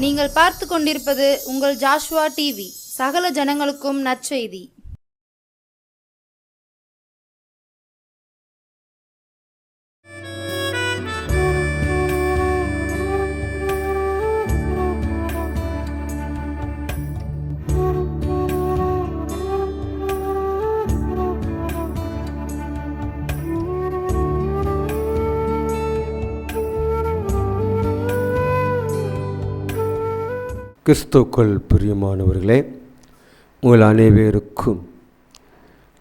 நீங்கள் பார்த்து கொண்டிருப்பது உங்கள் ஜாஷுவா டிவி. சகல ஜனங்களுக்கும் நற்செய்தி. கிறிஸ்துவுக்குள் பிரியமானவர்களே, உங்கள் அனைவருக்கும்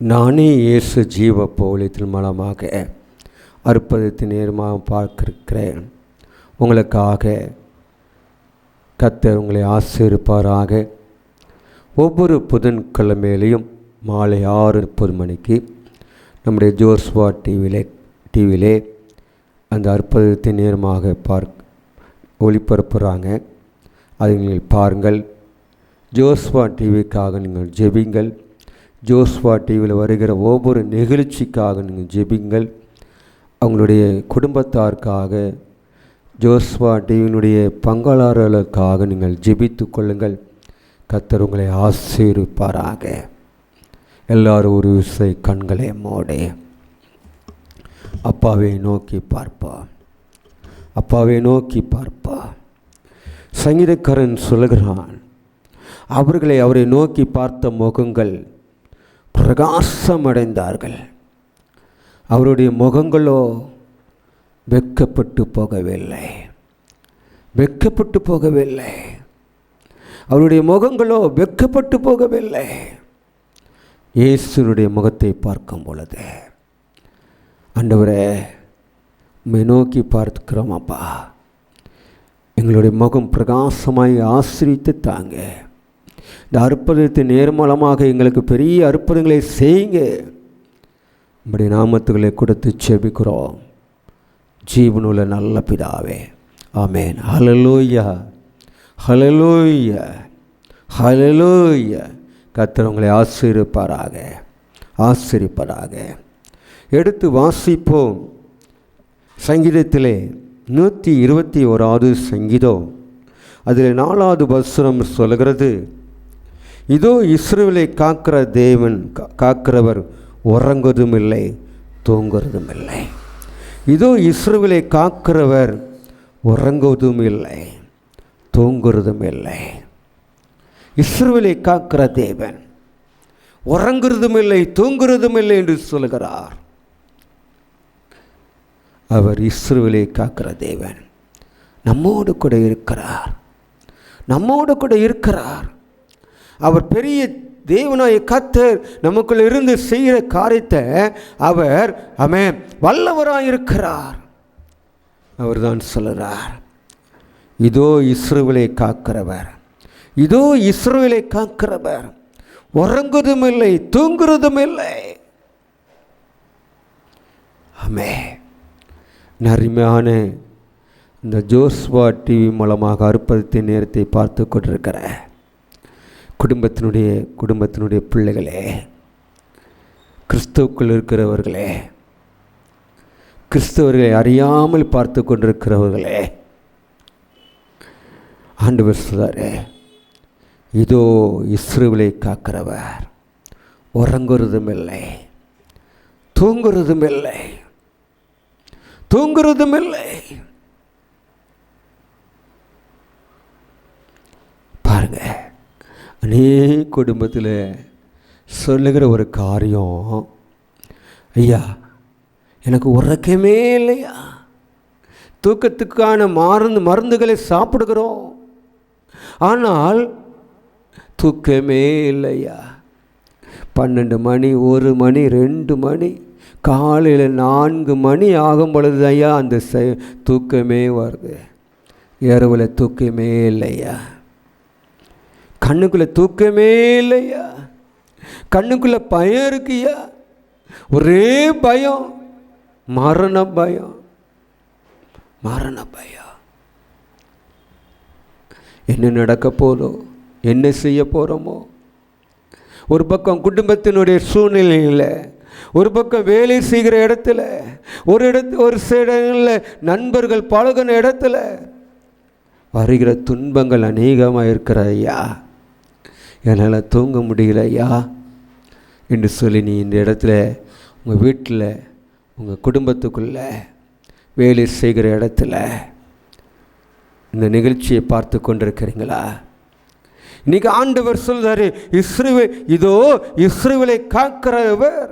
நானே இயேசு ஜீவ பவுலியத்தின் மூலமாக அற்புதத்தின் நேரமாக பார்க்கிறேன். உங்களுக்காக கர்த்தர் உங்களை ஆசீர்வதிப்பாராக. ஒவ்வொரு புதன்கிழமையிலையும் மாலை 6:30 மணிக்கு நம்முடைய ஜோஸ்வா டிவியிலே அந்த அற்புதத்தின் நேரமாக ஒளிபரப்புகிறாங்க. அதை நீங்கள் பாருங்கள். ஜோஸ்வா டிவிக்காக நீங்கள் ஜெபிங்கள். ஜோஸ்வா டிவியில் வருகிற ஒவ்வொரு நிகழ்ச்சிக்காக நீங்கள் ஜெபிங்கள். அவங்களுடைய குடும்பத்தாருக்காக, ஜோஸ்வா டிவியினுடைய பங்காளர்களுக்காக நீங்கள் ஜெபித்து கொள்ளுங்கள். கர்த்தர் உங்களை ஆசீர்வதிப்பாராக. எல்லாரும் ஒரு விசை கண்களை மூடி அப்பாவை நோக்கி பார்ப்பா. அப்பாவை நோக்கி பார்ப்பா. சங்கீதக்காரன் சொல்லுகிறான், அவரை நோக்கி பார்த்த முகங்கள் பிரகாசமடைந்தார்கள், அவருடைய முகங்களோ வெட்கப்பட்டு போகவில்லை. வெட்கப்பட்டு போகவில்லை. அவருடைய முகங்களோ வெட்கப்பட்டு போகவில்லை. இயேசுனுடைய முகத்தை பார்க்கும் பொழுது, ஆண்டவரே உம்மை நோக்கி பார்க்கிறோம் அப்பா, எங்களுடைய முகம் பிரகாசமாய் ஆசீர்வதித்து தாங்க. இந்த அற்புதத்தின் நேர்மூலமாக எங்களுக்கு பெரிய அற்புதங்களை செய்யுங்க. இப்படி நாமத்துக்களை கொடுத்து செபிக்கிறோம் ஜீவனுள்ள நல்ல பிதாவே, ஆமேன். ஹல்லேலூயா, ஹல்லேலூயா, ஹல்லேலூயா. கர்த்தர் உங்களை ஆசீர்வதிப்பாராக, ஆசீர்வதிப்பாராக. எடுத்து வாசிப்போம். சங்கீதத்திலே 121வது சங்கீதம், அதில் 4வது வசனம் சொல்கிறது, இதோ இஸ்ரவேலை காக்கிற தேவன், காக்கிறவர் உறங்குவதும் இல்லை தூங்குவதும் இல்லை. இதோ இஸ்ரவேலை காக்கிறவர் உறங்குவதும் இல்லை தூங்குவதும் இல்லை. இஸ்ரவேலை காக்கிற தேவன் உறங்குவதும் இல்லை தூங்குவதும் இல்லை என்று சொல்கிறார். அவர் இஸ்ரவேலை காக்கிற தேவன். நம்மோடு கூட இருக்கிறார், நம்மோடு கூட இருக்கிறார். அவர் பெரிய தேவனாய கர்த்தர் நமக்குள்ள இருந்து செய்கிற காரியத்தை அவர் வல்லவராயிருக்கிறார். அவர் தான் சொல்கிறார், இதோ இஸ்ரவேலை காக்கிறவர், இதோ இஸ்ரவேலை காக்கிறவர் உறங்குவதும் இல்லை தூங்குவதும் இல்லை. ஆமென். அருமையான இந்த ஜோஸ்வா டிவி மூலமாக அற்புதத்தின் நேரத்தை பார்த்து கொண்டிருக்கிற குடும்பத்தினுடைய பிள்ளைகளே, கிறிஸ்துவுக்குள் இருக்கிறவர்களே, கிறிஸ்தவர்களை அறியாமல் பார்த்து கொண்டிருக்கிறவர்களே, ஆண்டவர் சொல்றாரே, இதோ இஸ்ரவேலை காக்கிறவர் உறங்குவதும் இல்லை தூங்குவதும் இல்லை தூங்குறதும் இல்லை. பாருங்க, அநேக குடும்பத்தில் சொல்லுகிற ஒரு காரியம், ஐயா எனக்கு உறக்கமே இல்லையா, தூக்கத்துக்கான மருந்துகளை சாப்பிடுகிறோம், ஆனால் தூக்கமே இல்லையா. 12 மணி, 1 மணி, 2 மணி, காலையில் 4 மணி ஆகும் பொழுது ஐயா அந்த தூக்கமே வருது. இரவில் தூக்கமே இல்லையா, கண்ணுக்குள்ளே தூக்கமே இல்லையா, கண்ணுக்குள்ளே பயம் இருக்குயா, ஒரே பயம், மரண பயம், மரண பயம். என்ன நடக்க போதோ, என்ன செய்ய போகிறோமோ. ஒரு பக்கம் குடும்பத்தினுடைய சூழ்நிலையில், ஒரு பக்கம் வேலை செய்கிற இடத்துல, ஒரு சில இடங்களில் நண்பர்கள் பழகின இடத்துல வருகிற துன்பங்கள் அநேகமாக இருக்கிற ஐயா, என்னால் தூங்க முடியல ஐயா என்று சொல்லி நீ இந்த இடத்துல உங்கள் வீட்டில், உங்கள் குடும்பத்துக்குள்ளே, வேலை செய்கிற இடத்துல இந்த நிகழ்ச்சியை பார்த்து கொண்டிருக்கிறீங்களா? இன்றைக்கி ஆண்டவர் சொல்றாரு, இதோ இஸ்ரவேலை காக்கிறவர்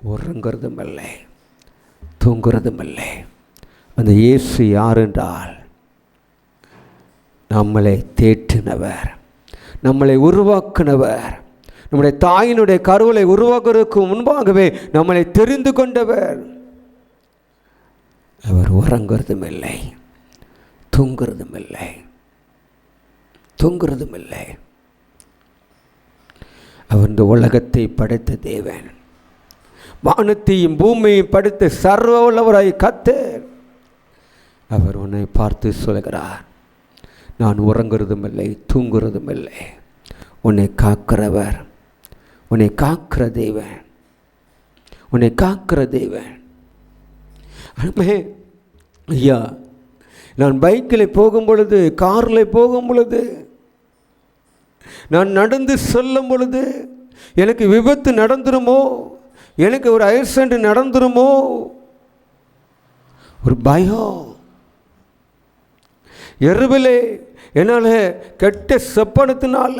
உறங்குறதும் இல்லை, தூங்குறதும் இல்லை. அந்த இயேசு யார் என்றால், நம்மளை தேற்றினவர், நம்மளை உருவாக்கினவர், நம்முடைய தாயினுடைய கருவலை உருவாக்குவதற்கு முன்பாகவே நம்மளை தெரிந்து கொண்டவர். அவர் உறங்குறதும் இல்லை, தூங்குறதும் இல்லை, தூங்குறதும் இல்லை. அவர் இந்த உலகத்தை படைத்த தேவன், வானத்தையும் பூமியையும் படைத்த சர்வ வல்லவராய் கர்த்தர். அவர் உன்னை பார்த்து சொல்கிறார், நான் உறங்குறதும் இல்லை, தூங்குறதும் இல்லை, உன்னை காக்கிறவர், உன்னை காக்கிற தேவன், உன்னை காக்கிற தேவன். ஐயா, நான் பைக்கில் போகும் பொழுது, காரில் போகும் பொழுது, நான் நடந்து செல்லும் பொழுது எனக்கு விபத்து நடந்துருமோ, எனக்கு ஒரு ஆக்சிடென்ட் நடந்துருமோ, ஒரு பயம். இரவிலே என்னால் கெட்ட செப்பனத்தினால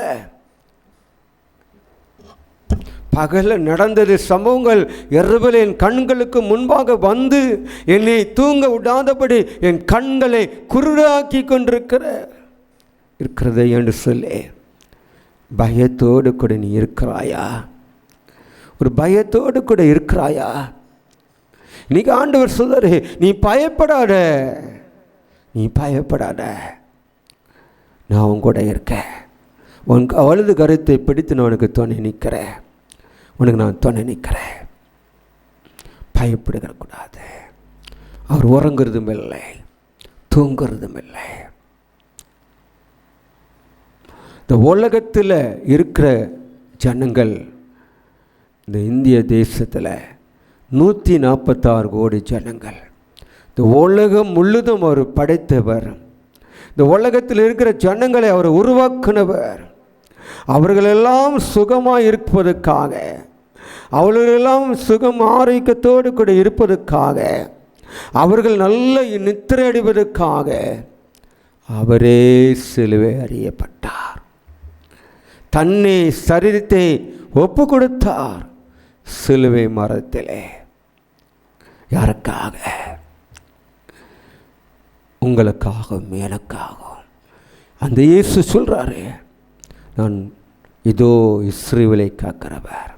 பகலில் நடந்தது சம்பவங்கள் இரவில் என் கண்களுக்கு முன்பாக வந்து என்னை தூங்க விடாதபடி என் கண்களை குருடாக்கி இருக்கிறதை என்று சொல்லி பயத்தோடு கூட நீ இருக்கிறாயா? ஒரு பயத்தோடு கூட இருக்கிறாயா? இன்னைக்கு ஆண்டவர் சொல்றாரு, நீ பயப்படாத, நீ பயப்படாத, நான் உன் கூட இருக்கேன். உனக்கு வலது கருத்தை பிடித்து நான் உனக்கு துணை நிற்கிறேன், உனக்கு நான் துணை நிற்கிறேன். பயப்படக்கூடாது. அவர் உறங்குறதும் இல்லை, தூங்குறதும் இல்லை. இந்த உலகத்தில் இருக்கிற ஜனங்கள், இந்த இந்திய தேசத்தில் 146 கோடி ஜனங்கள், இந்த உலகம் முழுதும் அவர் படைத்தவர். இந்த உலகத்தில் இருக்கிற ஜனங்களை அவர் உருவாக்கினவர். அவர்களெல்லாம் சுகமாக இருப்பதற்காக, அவர்களெல்லாம் சுகம் ஆரோக்கியத்தோடு கூட இருப்பதற்காக, அவர்கள் நல்ல நித்திரை அடைவதற்காக அவரே சிலுவை அறியப்பட்டார். தன்னை சரீரத்தை ஒப்பு கொடுத்தார் சிலுவை மரத்திலே. யாருக்காக? உங்களுக்காகவும் எனக்காகவும். அந்த இயேசு சொல்கிறாரு, நான் இதோ இஸ்ரவேலை காக்கிறவர்.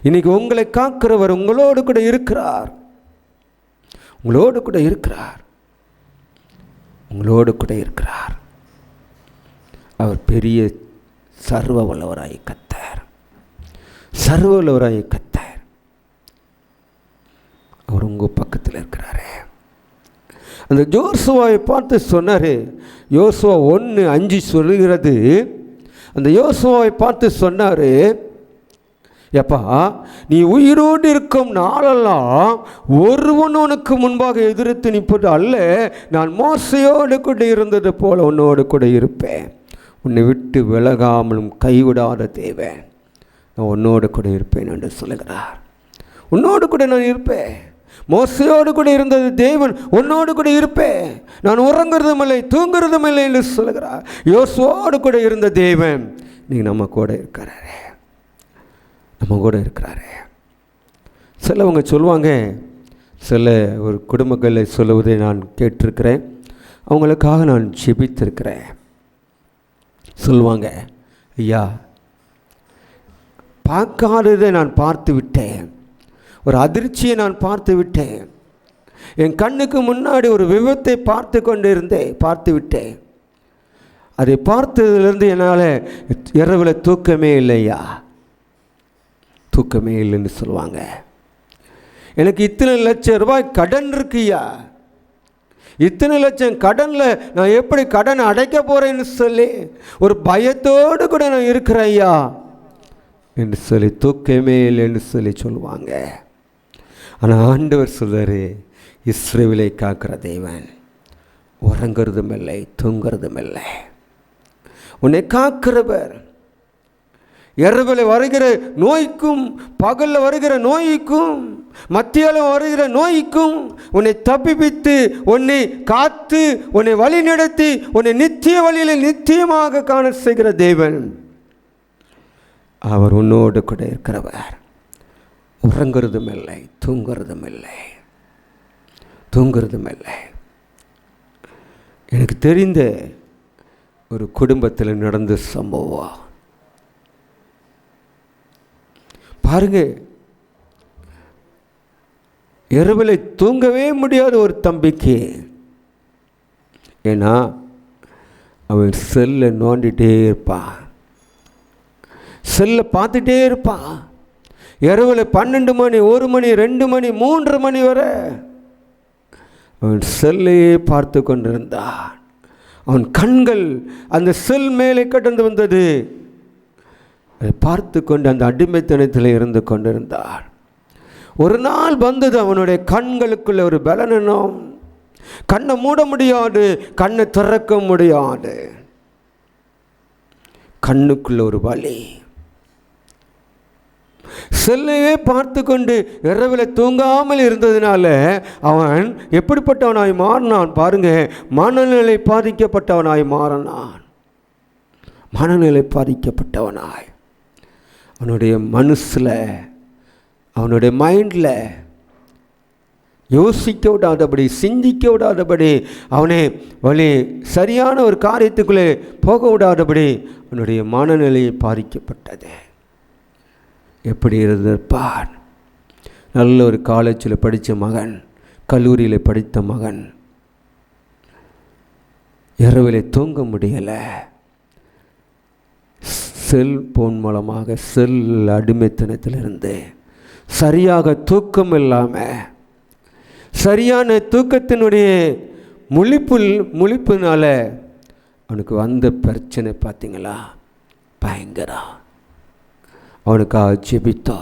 இன்னைக்கு உங்களை காக்கிறவர் உங்களோடு கூட இருக்கிறார், உங்களோடு கூட இருக்கிறார், உங்களோடு கூட இருக்கிறார். அவர் பெரிய சர்வ வல்லவராய் கர்த்தர், சர்வ வல்லவராய் கர்த்தர். அவர் உங்கள் பக்கத்தில் இருக்கிறாரு. அந்த யோசுவாவை பார்த்து சொன்னார். யோசுவா 1:5 சொல்லுகிறது. அந்த யோசுவாவை பார்த்து சொன்னார், எப்பா, நீ உயிரோடு இருக்கும் நாளெல்லாம் ஒருவன் உனக்கு முன்பாக எதிர்த்து நிற்பது அல்ல, நான் மோசையோடு கூட இருந்தது போல உன்னோடு கூட இருப்பேன். உன்னை விட்டு விலகாமலும் கைவிடாத தேவன், நான் உன்னோடு கூட இருப்பேன் என்று சொல்லுகிறார். உன்னோடு கூட நான் இருப்பேன். மோசையோடு கூட இருந்தது தேவன், உன்னோடு கூட இருப்பேன். நான் உறங்குறதும் இல்லை, தூங்குறதும் இல்லை என்று சொல்லுகிறார். யோசுவோடு கூட இருந்த தேவன் நீ நம்ம கூட இருக்கிறாரு, நம்ம கூட இருக்கிறாரு. சிலவங்க சொல்லுவாங்க, சில ஒரு குடும்பங்களை சொல்லுவதை நான் கேட்டிருக்கிறேன், அவங்களுக்காக நான் ஜெபித்திருக்கிறேன். சொல்லுவாங்க, ஐயா, பார்க்காததை நான் பார்த்து விட்டேன், ஒரு அதிர்ச்சியை நான் பார்த்து விட்டேன், என் கண்ணுக்கு முன்னாடி ஒரு விபத்தை பார்த்து விட்டேன். அதை பார்த்ததுலேருந்து என்னால் இரவில் தூக்கமே இல்லையா, தூக்கமே இல்லைன்னு சொல்லுவாங்க. எனக்கு இத்தனை லட்சம் ரூபாய் கடன் இருக்குயா, இத்தனை லட்சம் கடனில் நான் எப்படி கடன் அடைக்க போகிறேன்னு சொல்லி ஒரு பயத்தோடு கூட நான் இருக்கிறேன் ஐயா என்று சொல்லி தூக்கமே இல்லைன்னு சொல்லி சொல்லுவாங்க. ஆனால் ஆண்டவர் சொல்றாரு, இஸ்ரவேலை காக்கிற தேவன் உறங்குறதும் இல்லை, தூங்குறதும் இல்லை. உன்னை காக்கிறவர். இரவில் வருகிற நோய்க்கும் பகலில் வருகிற நோய்க்கும் மத்தியில் வருகிற நோய்க்கும் உன்னை தப்பிப்பித்து உன்னை காத்து உன்னை வழி நடத்தி உன்னை நித்திய வழியில் நித்தியமாக காண செய்கிற தேவன். அவர் உன்னோடு கூட இருக்கிறவர். உறங்குறதும் இல்லை, தூங்குறதும் இல்லை, தூங்குறதும் இல்லை. எனக்கு தெரிந்த ஒரு குடும்பத்தில் நடந்த சம்பவம் பாருங்க. இரவில் தூங்கவே முடியாத ஒரு தம்பிக்கு. ஏன்னா அவன் செல்லை நோண்டிகிட்டே இருப்பான், செல்லை பார்த்துட்டே இருப்பான். இரவில் 12 மணி, 1 மணி, 2 மணி, 3 மணி வரை அவன் செல்லையே பார்த்து கொண்டிருந்தான். அவன் கண்கள் அந்த செல் மேலே கடந்து வந்தது. அதை பார்த்து கொண்டு அந்த அடிமைத்தனத்தில் இருந்து கொண்டிருந்தான். ஒரு நாள் வந்தது, அவனுடைய கண்களுக்குள்ள ஒரு பலனும். கண்ணை மூட முடியாது, கண்ணை திறக்க முடியாது. கண்ணுக்குள்ள ஒரு வலி. செல்லையே பார்த்து கொண்டு இரவில் தூங்காமல் இருந்ததுனால அவன் எப்படிப்பட்டவனாய் மாறினான் பாருங்க. மனநிலை பாதிக்கப்பட்டவனாய் மாறினான். மனநிலை பாதிக்கப்பட்டவனாய் அவனுடைய மனசில், அவனுடைய மைண்டில் யோசிக்க விடாதபடி, சிந்திக்க விடாதபடி, அவனை வழி சரியான ஒரு காரியத்துக்குள்ளே போக விடாதபடி அவனுடைய மனநிலை பாதிக்கப்பட்டது. எப்படி இருந்திருப்பான்? நல்ல ஒரு காலேஜில் படித்த மகன், கல்லூரியில் படித்த மகன், இரவில் தூங்க முடியலை. செல்போன் மூலமாக செல் அடிமைத்தனத்திலிருந்து சரியாக தூக்கம் இல்லாமல், சரியான தூக்கத்தினுடைய முழிப்புனால அவனுக்கு வந்த பிரச்சனை பார்த்தீங்களா? பயங்கரம். அவனுக்காக ஜெபித்தா.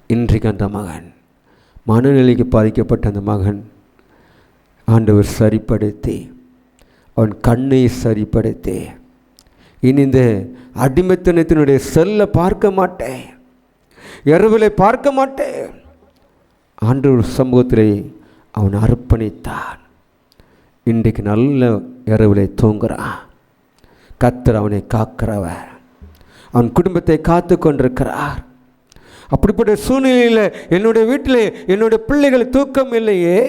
இன்றைக்கு அந்த மகன், மனநிலைக்கு பாதிக்கப்பட்ட அந்த மகன் ஆண்டவர் சரிப்படுத்தி, அவன் கண்ணை சரிப்படுத்தி, இனி இந்த அடிமைத்தனத்தினுடைய செல்லை பார்க்க மாட்டேன், இரவில் பார்க்க மாட்டேன், ஆண்டவர் சமூகத்திலே அவன் அர்ப்பணித்தான். இன்றைக்கு நல்ல இரவில் தூங்குறான். கர்த்தர் அவனை காக்கிறவர், அவன் குடும்பத்தை காத்து கொண்டிருக்கிறார். அப்படிப்பட்ட சூழ்நிலையில் என்னுடைய வீட்டில் என்னுடைய பிள்ளைகள் தூக்கம் இல்லையே,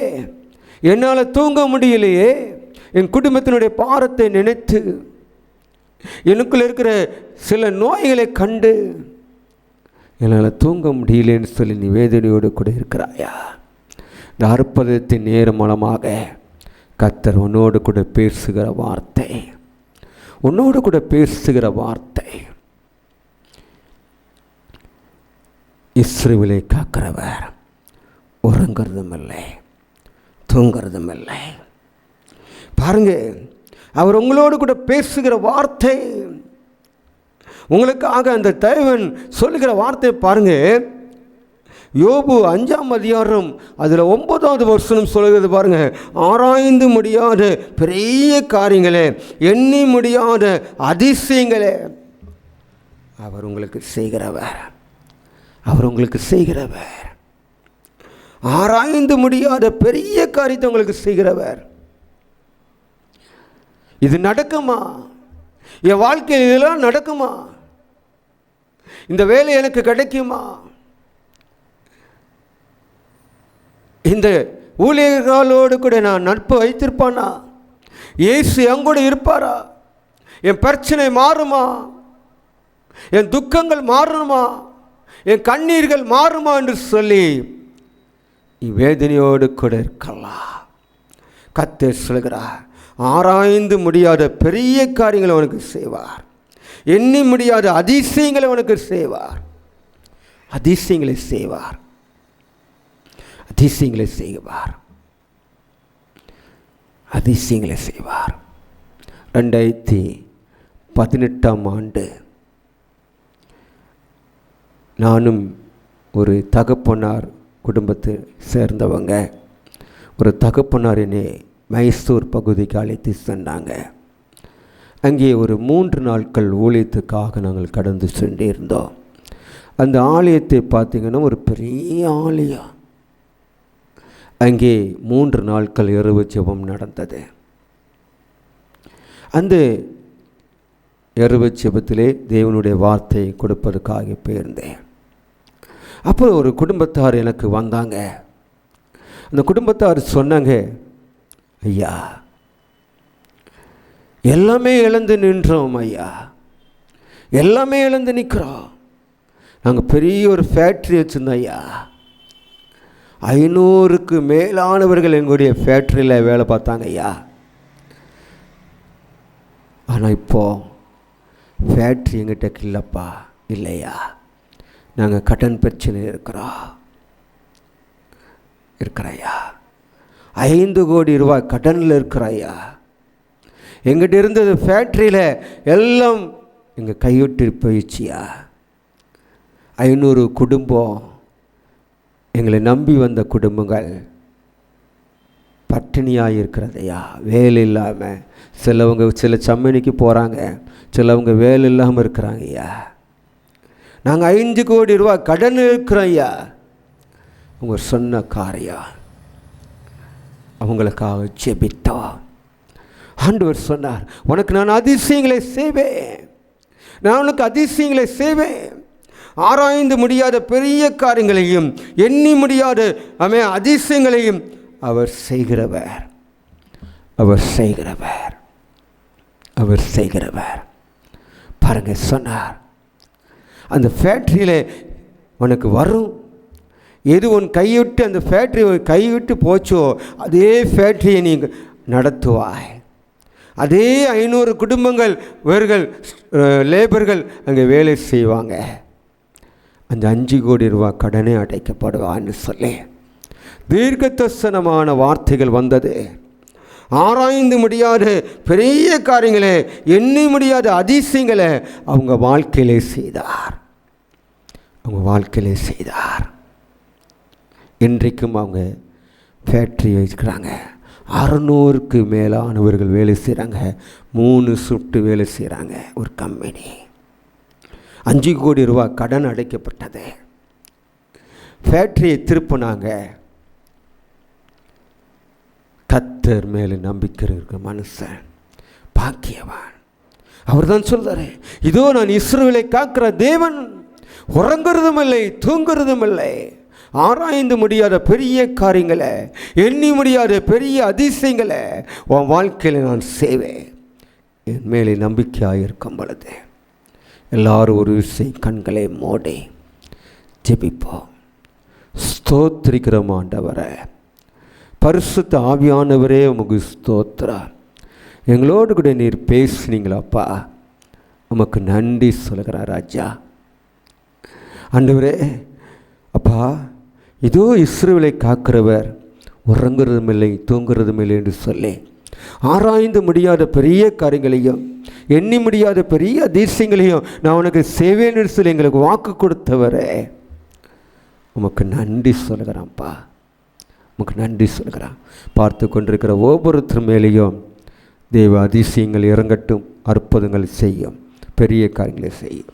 என்னால் தூங்க முடியலையே, என் குடும்பத்தினுடைய பாரத்தை நினைத்து, எனக்குள்ள இருக்கிற சில நோய்களை கண்டு என்னால் தூங்க முடியலன்னு சொல்லி நீ வேதனையோடு கூட இருக்கிறாயா? இந்த அற்புதத்தின் நேரம் மூலமாக கர்த்தர் உன்னோடு கூட பேசுகிற வார்த்தை, உன்னோடு கூட பேசுகிற வார்த்தை, இஸ்ரவேலை காக்கிறவர், உறங்கிறதும் இல்லை, தூங்கிறதும் இல்லை. பாருங்க, அவர் உங்களோடு கூட பேசுகிற வார்த்தை, உங்களுக்காக அந்த தேவன் சொல்லுகிற வார்த்தை பாருங்க. யோபு 5ஆம் அதிகாரம் அதில் 9வது வசனம் சொல்லுகிறது பாருங்க. ஆராய்ந்து முடியாத பெரிய காரியங்களே, எண்ணி முடியாத அதிசயங்களே அவர் உங்களுக்கு செய்கிறவர், அவர் உங்களுக்கு செய்கிறவர். ஆராய்ந்து முடியாத பெரிய காரியத்தை உங்களுக்கு செய்கிறவர். இது நடக்குமா? என் வாழ்க்கையில் இதெல்லாம் நடக்குமா? இந்த வேலை எனக்கு கிடைக்குமா? இந்த ஊழியர்களோடு கூட நான் நட்பு வைத்திருப்பானா? இயேசு என் கூட இருப்பாரா? என் பிரச்சனை மாறுமா? என் துக்கங்கள் மாறுமா? என் கண்ணீர்கள் மாறுமா என்று சொல்லி வேதனையோடு கூட இருக்கலாம். கர்த்தர் சொல்கிறார், ஆராய்ந்து முடியாத பெரிய காரியங்களை அவனுக்கு செய்வார், எண்ணி முடியாத அதிசயங்களை அவனுக்கு செய்வார். அதிசயங்களை செய்வார், அதிசயங்களை செய்வார், அதிசயங்களை செய்வார். 2018ஆம் ஆண்டு நானும் ஒரு தகப்பனார் குடும்பத்தை சேர்ந்தவங்க. ஒரு தகப்பனார் என்னை மைசூர் பகுதிக்கு அழைத்து சென்றாங்க. அங்கே ஒரு 3 நாட்கள் ஊழியத்துக்காக நாங்கள் கடந்து சென்றிருந்தோம். அந்த ஆலயத்தை பார்த்திங்கன்னா ஒரு பெரிய ஆலயம். அங்கே 3 நாட்கள் இரவு ஜெபம் நடந்தது. அந்த இரவு ஜெபத்திலே தேவனுடைய வார்த்தை கொடுப்பதற்காக போயிருந்தேன். அப்போ ஒரு குடும்பத்தார் எனக்கு வந்தாங்க. அந்த குடும்பத்தார் சொன்னாங்க, ஐயா, எல்லாமே இழந்து நின்றோம் ஐயா, எல்லாமே இழந்து நிற்கிறோம். நாங்கள் பெரிய ஒரு ஃபேக்ட்ரி வச்சுருந்தோம் ஐயா. 500க்கு மேலானவர்கள் எங்களுடைய ஃபேக்ட்ரியில் வேலை பார்த்தாங்க ஐயா. ஆனால் இப்போது ஃபேக்ட்ரி எங்கிட்ட இல்லைப்பா. இல்லையா, நாங்கள் கடன் பிரச்சனை இருக்கிறையா. 5 கோடி ரூபாய் கடனில் இருக்கிறையா. எங்கிட்ட இருந்தது ஃபேக்ட்ரியில் எல்லாம் எங்கள் கைவிட்டு போயிடுச்சியா. 500 குடும்பம், எங்களை நம்பி வந்த குடும்பங்கள் பட்டினியாக இருக்கிறதையா. வேலை இல்லாமல் சிலவங்க சில சம்மனிக்கு போகிறாங்க, சிலவங்க வேலை இல்லாமல் இருக்கிறாங்க ஐயா. நாங்கள் 5 கோடி ரூபாய் கடன் இருக்கிறோம் ஐயா. அவங்க சொன்ன காரியம் அவங்களுக்காக ஜெபித்தோம். ஆண்டவர் சொன்னார், உனக்கு நான் அதிசயங்களை செய்வேன், நான் உனக்கு அதிசயங்களை செய்வேன். ஆராய்ந்து முடியாத பெரிய காரியங்களையும் எண்ணி முடியாத அதிசயங்களையும் அவர் செய்கிறவர், அவர் செய்கிறவர், அவர் செய்கிறவர். பாருங்க, சொன்னார், அந்த ஃபேக்ட்ரியில் உனக்கு வரும். எது உன் கைவிட்டு அந்த ஃபேக்ட்ரி கைவிட்டு போச்சோ அதே ஃபேக்ட்ரியை நீங்கள் நடத்துவாய். அதே 500 குடும்பங்கள் இவர்கள் லேபர்கள் அங்கே வேலை செய்வாங்க. அந்த 5 கோடி ரூபாய் கடனே அடைக்கப்படுவான்னு சொல்லி தீர்க்கதரிசனமான வார்த்தைகள் வந்தது. ஆராய்ந்து முடியாத பெரிய காரியங்களை, எண்ணி முடியாத அதிசயங்களை அவங்க வாழ்க்கையிலே செய்தார், அவங்க வாழ்க்கையிலே செய்தார். இன்றைக்கும் அவங்க ஃபேக்ட்ரி வச்சுக்கிறாங்க. 600க்கு மேலானவர்கள் வேலை செய்கிறாங்க. 3 ஷிஃப்ட் வேலை செய்கிறாங்க. ஒரு கம்பெனி 5 கோடி ரூபாய் கடன் அடைக்கப்பட்டது. ஃபேக்ட்ரியை திருப்பினாங்க. கர்த்தர் மேலே நம்பிக்கை இருக்கிற மனுஷன் பாக்கியவான். அவர் தான் சொல்றாரு, இதோ நான் இஸ்ரவேலை காக்கிற தேவன், உறங்குறதும் இல்லை தூங்குறதும் இல்லை. ஆராய்ந்து முடியாத பெரிய காரியங்களை, எண்ணி முடியாத பெரிய அதிசயங்களை உன் வாழ்க்கையில் நான் செய்வேன். என் மேலே நம்பிக்கையாக இருக்கும் பொழுது எல்லாரும் ஒரு விஷயம் கண்களை மூடி ஜெபிப்போம். ஸ்தோத்திரிக்கிறோம் ஆண்டவரே, பரிசுத்த ஆவியானவரே, உமக்கு ஸ்தோத்திரம். எங்களோடு கூட நீர் பேசுனீங்களாப்பா, உமக்கு நன்றி சொல்கிறேன் ராஜா. ஆண்டவரே அப்பா, இதோ இஸ்ரவேலை காக்கிறவர், உறங்குறதும் இல்லை தூங்குறதும் இல்லை என்று சொல்லி ஆராய்ந்து முடியாத பெரிய காரியங்களையும் எண்ணி முடியாத பெரிய அதிசயங்களையும் நான் உனக்கு செய்வேன்னு சொல்லி எங்களுக்கு வாக்கு கொடுத்தவரே, உமக்கு நன்றி சொல்கிறேன்ப்பா, உமக்கு நன்றி சொல்கிறான். பார்த்து கொண்டிருக்கிற ஒவ்வொருத்தர் மேலேயும் தெய்வ அதிசயங்கள் இறங்கட்டும், அற்புதங்கள் செய்யும், பெரிய காரியங்களை செய்யும்.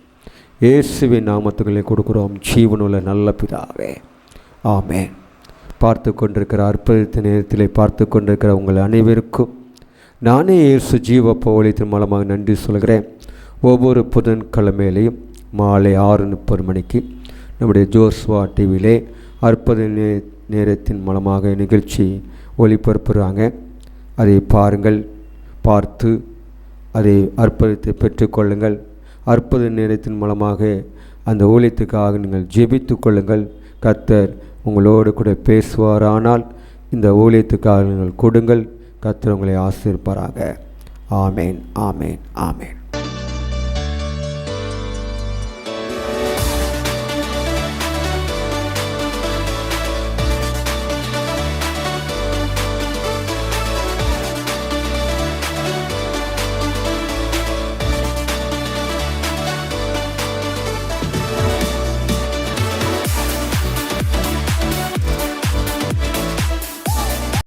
இயேசுவின் நாமத்துக்களை கொடுக்குறோம் ஜீவனுள்ள நல்ல பிதாவே, ஆமென். பார்த்து கொண்டிருக்கிற அற்புதத்தின் நேரத்தில் பார்த்து கொண்டிருக்கிற உங்கள் அனைவருக்கும் நானே இயேசு ஜீவ பவுலியத்தின் மூலமாக நன்றி சொல்கிறேன். ஒவ்வொரு புதன்கிழமையிலையும் மாலை 6:30 மணிக்கு நம்முடைய ஜோஸ்வா டிவியிலே அற்புத நேரத்தின் மூலமாக நிகழ்ச்சி ஒளிபரப்புகிறாங்க. அதை பாருங்கள், பார்த்து அதை அற்புதத்தை பெற்றுக்கொள்ளுங்கள். அற்புத நேரத்தின் மூலமாக அந்த ஊழியத்துக்காக நீங்கள் ஜெபித்து கொள்ளுங்கள். கர்த்தர் உங்களோடு கூட பேசுவாரானால் இந்த ஊழியத்துக்காக நீங்கள் கொடுங்கள். கர்த்தர் உங்களை ஆசீர்வதிப்பாராக. ஆமேன், ஆமேன், ஆமேன்.